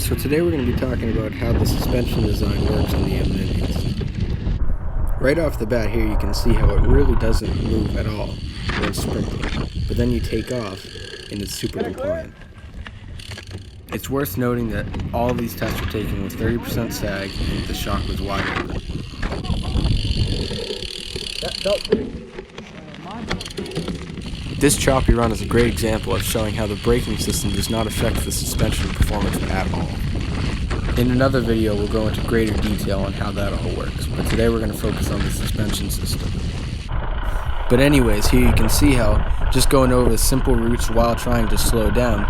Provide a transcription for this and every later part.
So today we're going to be talking about how the suspension design works on the Eminent Hast. Right off the bat here you can see how it really doesn't move at all when sprinting, but then you take off and it's super compliant. It's worth noting that all of these tests were taken with 30% sag and the shock was wide open. This choppy run is a great example of showing how the braking system does not affect the suspension performance at all. In another video we'll go into greater detail on how that all works, but today we're going to focus on the suspension system. But anyways, here you can see how, just going over the simple routes while trying to slow down,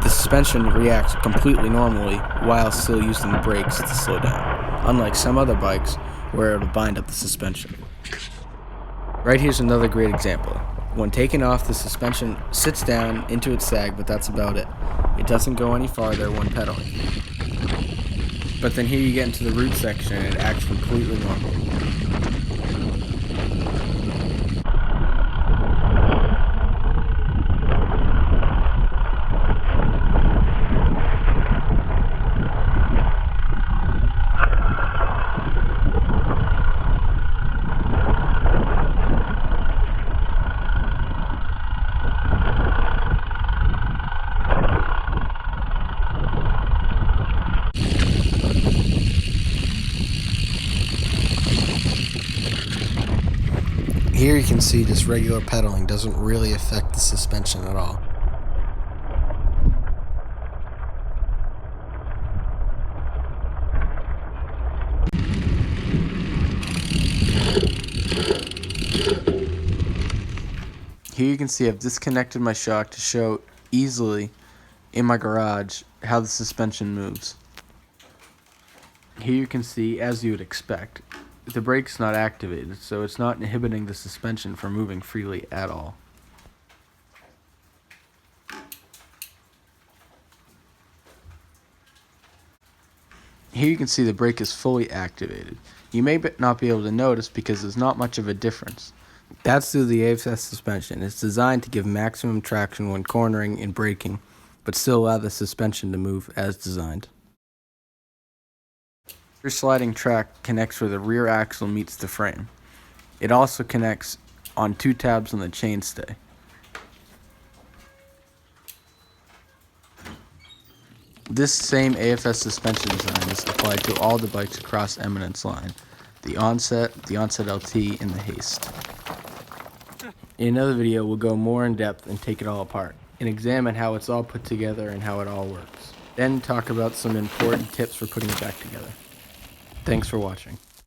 the suspension reacts completely normally while still using the brakes to slow down, unlike some other bikes where it will bind up the suspension. Right here's another great example. When taken off, the suspension sits down into its sag, but that's about it. It doesn't go any farther when pedaling. But then here you get into the root section and it acts completely normal. Here you can see just regular pedaling doesn't really affect the suspension at all. Here you can see I've disconnected my shock to show easily in my garage how the suspension moves. Here you can see, as you would expect, the brake's not activated, so it's not inhibiting the suspension from moving freely at all. Here you can see the brake is fully activated. You may not be able to notice because there's not much of a difference. That's due to the Hast suspension. It's designed to give maximum traction when cornering and braking, but still allow the suspension to move as designed. Your sliding track connects where the rear axle meets the frame. It also connects on two tabs on the chainstay. This same AFS suspension design is applied to all the bikes across Eminent's line, the Onset LT, and the Hast. In another video we'll go more in depth and take it all apart, and examine how it's all put together and how it all works. Then talk about some important tips for putting it back together. Thanks for watching.